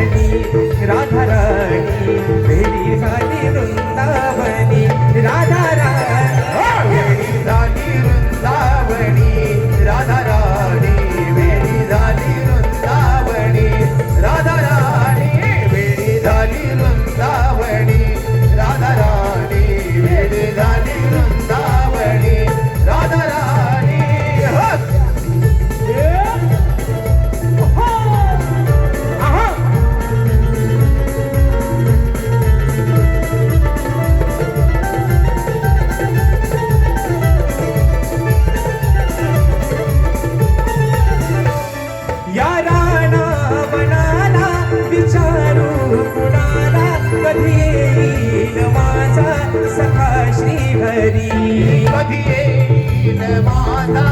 राधा राणी वेडी झाली वृंदावनी राधा राणी वेडी झाली वृंदावनी राधा राणी वेडी झाली वृंदावनी राधा राणी वेडी झाली वृंदावनी राधा राणी वेडी झाली वृंदावनी राधा राणी या राणा बनाला विचारू कुणाला कधी येईल माझा सखा श्रीहरी कधी येईल माझा